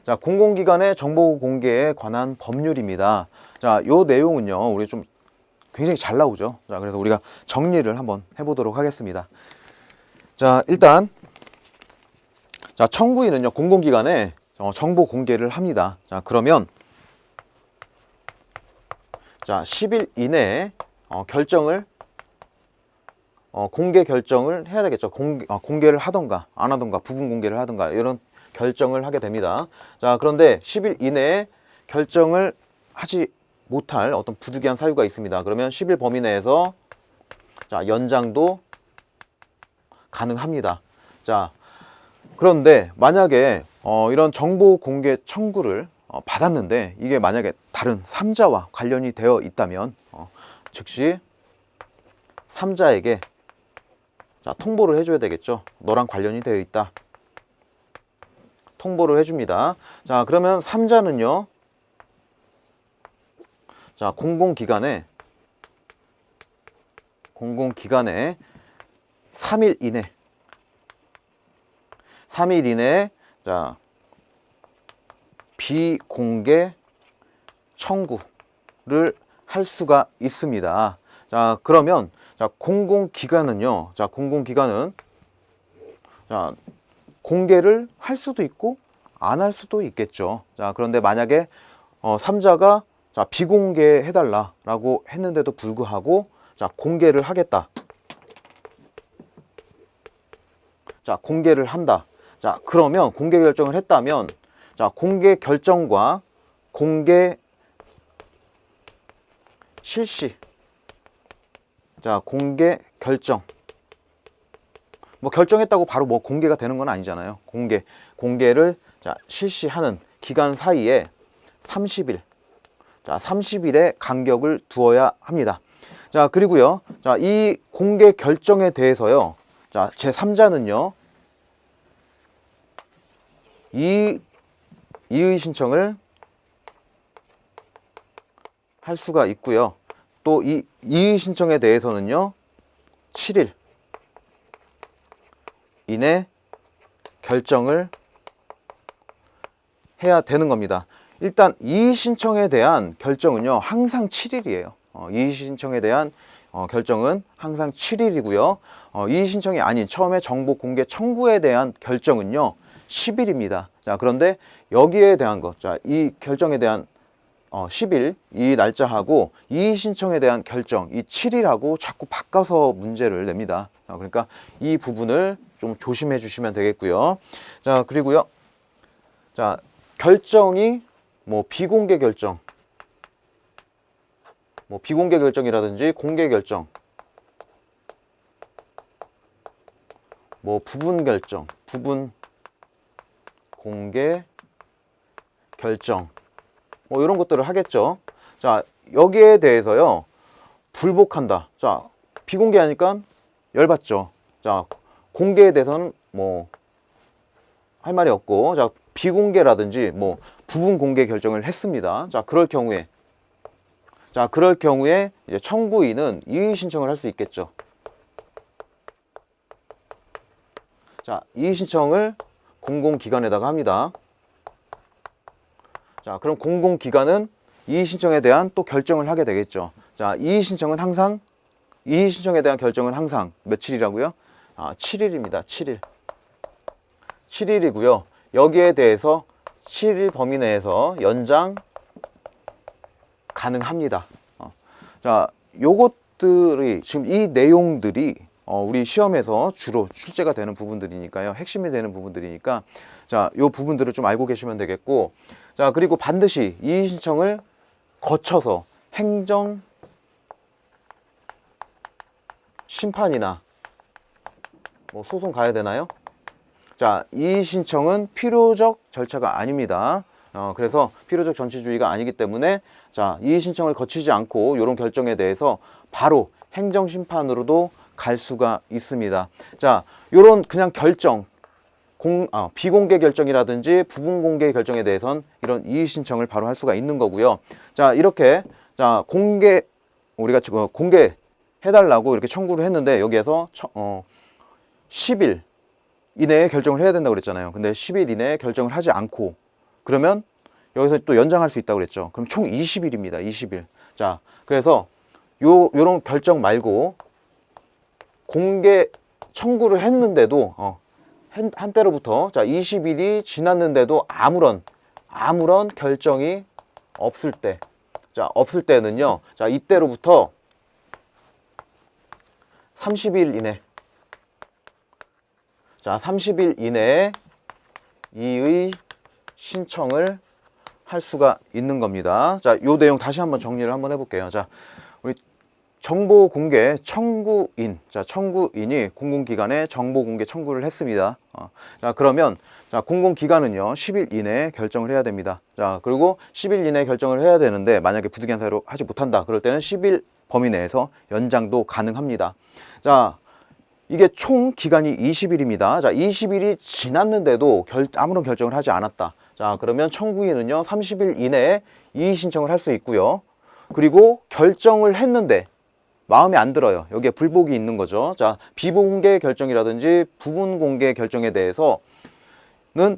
자, 공공기관의 정보 공개에 관한 법률입니다. 자, 요 내용은요, 우리 좀 굉장히 잘 나오죠. 자, 그래서 우리가 정리를 한번 해보도록 하겠습니다. 자, 일단, 자, 청구인은요, 공공기관에 정보 공개를 합니다. 자, 그러면, 자, 10일 이내에 결정을, 공개 결정을 해야 되겠죠. 공개를 하던가, 안 하던가, 부분 공개를 하던가, 이런 결정을 하게 됩니다. 자, 그런데 10일 이내에 결정을 하지 못할 어떤 부득이한 사유가 있습니다. 그러면 10일 범위 내에서 자, 연장도 가능합니다. 자, 그런데 만약에 이런 정보 공개 청구를 받았는데 이게 만약에 다른 3자와 관련이 되어 있다면 즉시 3자에게 자, 통보를 해줘야 되겠죠. 너랑 관련이 되어 있다. 통보를 해줍니다. 자, 그러면 3자는요. 자, 공공기관에 3일 이내 자, 비공개 청구를 할 수가 있습니다. 자, 그러면 자, 공공기관은요. 자, 공공기관은 자, 공개를 할 수도 있고 안 할 수도 있겠죠. 자, 그런데 만약에 3자가 자, 비공개 해달라라고 했는데도 불구하고 자, 공개를 하겠다. 자, 공개를 한다. 자, 그러면 공개 결정을 했다면 자, 공개 결정과 공개 실시. 자, 공개 결정. 뭐 결정했다고 바로 뭐 공개가 되는 건 아니잖아요. 공개를 자, 실시하는 기간 사이에 30일. 자, 30일의 간격을 두어야 합니다. 자, 그리고요. 자, 이 공개 결정에 대해서요. 자, 제3자는요. 이의 신청을 할 수가 있고요. 또 이 이의 신청에 대해서는요. 7일 이내 결정을 해야 되는 겁니다. 일단 이의 신청에 대한 결정은요. 항상 7일이에요. 이의 신청에 대한 결정은 항상 7일이고요. 이의 신청이 아닌 처음에 정보 공개 청구에 대한 결정은요. 10일입니다. 자, 그런데 여기에 대한 것, 자, 이 결정에 대한 10일 이 날짜하고 이의 신청에 대한 결정 이 7일하고 자꾸 바꿔서 문제를 냅니다. 자, 그러니까 이 부분을 좀 조심해 주시면 되겠고요. 자, 그리고요. 자, 결정이 뭐 비공개 결정, 뭐 비공개 결정이라든지 공개 결정, 뭐 부분 결정, 부분 공개 결정, 뭐 이런 것들을 하겠죠. 자, 여기에 대해서요. 불복한다. 자, 비공개하니까 열받죠. 자, 공개에 대해서는 뭐 할 말이 없고, 자, 비공개라든지 뭐 부분 공개 결정을 했습니다. 자, 그럴 경우에 이제 청구인은 이의 신청을 할 수 있겠죠. 자, 이의 신청을 공공기관에다가 합니다. 자, 그럼 공공기관은 이의 신청에 대한 또 결정을 하게 되겠죠. 자, 이의 신청에 대한 결정은 항상 며칠이라고요? 7일입니다. 7일. 7일이고요. 여기에 대해서 7일 범위 내에서 연장 가능합니다. 자, 요것들이 지금 이 내용들이 우리 시험에서 주로 출제가 되는 부분들이니까요. 핵심이 되는 부분들이니까 자, 요 부분들을 좀 알고 계시면 되겠고, 자, 그리고 반드시 이의 신청을 거쳐서 행정 심판이나 뭐 소송 가야 되나요? 자, 이의 신청은 필요적 절차가 아닙니다. 그래서 필요적 정치주의가 아니기 때문에 자, 이의 신청을 거치지 않고 이런 결정에 대해서 바로 행정 심판으로도 갈 수가 있습니다. 자, 요런 그냥 결정, 비공개 결정이라든지 부분 공개 결정에 대해서는 이런 이의 신청을 바로 할 수가 있는 거고요. 자, 이렇게 자, 우리가 지금 공개 해달라고 이렇게 청구를 했는데 여기에서 10일 이내에 결정을 해야 된다고 그랬잖아요. 근데 10일 이내에 결정을 하지 않고 그러면 여기서 또 연장할 수 있다고 그랬죠. 그럼 총 20일입니다. 20일. 자, 그래서 요런 결정 말고 공개 청구를 했는데도 한때로부터 자 20일이 지났는데도 아무런 결정이 없을 때, 자 없을 때는요, 자 이때로부터 30일 이내, 자 30일 이내에 이의 신청을 할 수가 있는 겁니다. 자, 요 내용 다시 한번 정리를 한번 해볼게요. 자, 우리 정보 공개 청구인, 자 청구인이 공공기관에 정보 공개 청구를 했습니다. 자 그러면 자 공공기관은요 10일 이내에 결정을 해야 됩니다. 자 그리고 10일 이내에 결정을 해야 되는데 만약에 부득이한 사유로 하지 못한다 그럴 때는 10일 범위 내에서 연장도 가능합니다. 자 이게 총 기간이 20일입니다. 자 20일이 지났는데도 아무런 결정을 하지 않았다. 자 그러면 청구인은요 30일 이내에 이의 신청을 할 수 있고요. 그리고 결정을 했는데 마음에 안 들어요. 여기에 불복이 있는 거죠. 자, 비공개 결정이라든지 부분 공개 결정에 대해서는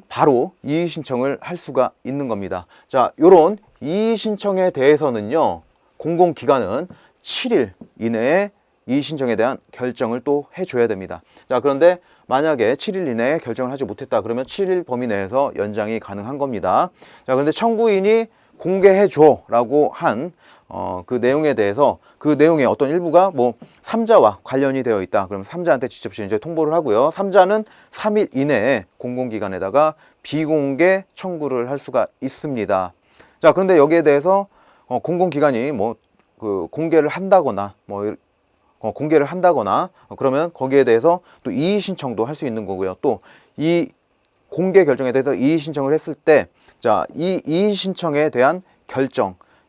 바로 이의 신청을 할 수가 있는 겁니다. 자, 요런 이의 신청에 대해서는요, 공공기관은 7일 이내에 이의 신청에 대한 결정을 또 해줘야 됩니다. 자, 그런데 만약에 7일 이내에 결정을 하지 못했다 그러면 7일 범위 내에서 연장이 가능한 겁니다. 자, 그런데 청구인이 공개해줘 라고 한 그 내용에 대해서 그 내용의 어떤 일부가 뭐 3자와 관련이 되어 있다. 그럼 3자한테 직접 이제 통보를 하고요. 3자는 3일 이내에 공공기관에다가 비공개 청구를 할 수가 있습니다. 자, 그런데 여기에 대해서 공공기관이 뭐 그 공개를 한다거나 그러면 거기에 대해서 또 이의 신청도 할 수 있는 거고요. 또 이 공개 결정에 대해서 이의 신청을 했을 때 자, 이 이의 신청에 대한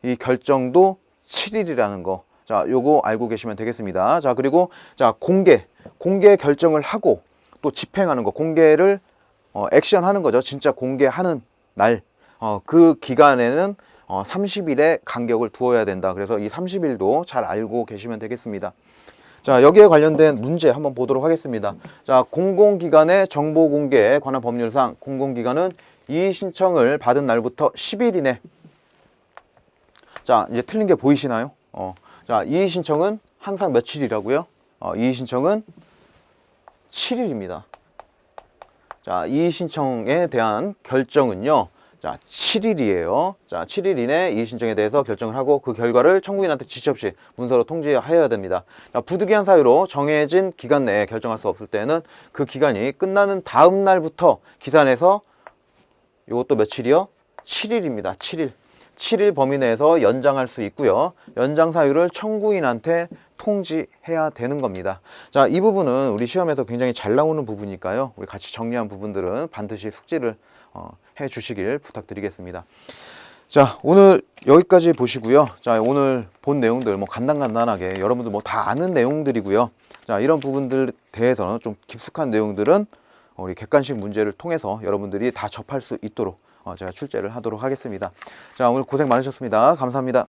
이 결정도 7일이라는 거. 자, 요거 알고 계시면 되겠습니다. 자, 그리고 자, 공개 결정을 하고 또 집행하는 거. 공개를 액션하는 거죠. 진짜 공개하는 날. 그 기간에는 30일의 간격을 두어야 된다. 그래서 이 30일도 잘 알고 계시면 되겠습니다. 자, 여기에 관련된 문제 한번 보도록 하겠습니다. 자, 공공기관의 정보 공개에 관한 법률상 공공기관은 이의 신청을 받은 날부터 10일 이내. 자, 이제 틀린 게 보이시나요? 자, 이의 신청은 항상 며칠이라고요? 이의 신청은 7일입니다. 자, 이의 신청에 대한 결정은요, 자, 7일이에요. 자, 7일 이내 이의 신청에 대해서 결정을 하고 그 결과를 청구인한테 지체 없이 문서로 통지하여야 됩니다. 자, 부득이한 사유로 정해진 기간 내에 결정할 수 없을 때는 그 기간이 끝나는 다음 날부터 기산해서 이것도 며칠이요? 7일입니다. 7일 범위 내에서 연장할 수 있고요. 연장 사유를 청구인한테 통지해야 되는 겁니다. 자, 이 부분은 우리 시험에서 굉장히 잘 나오는 부분이니까요. 우리 같이 정리한 부분들은 반드시 숙지를 해 주시길 부탁드리겠습니다. 자, 오늘 여기까지 보시고요. 자, 오늘 본 내용들 뭐 간단하게 여러분들 뭐 다 아는 내용들이고요. 자, 이런 부분들 대해서는 좀 깊숙한 내용들은 우리 객관식 문제를 통해서 여러분들이 다 접할 수 있도록 제가 출제를 하도록 하겠습니다. 자, 오늘 고생 많으셨습니다. 감사합니다.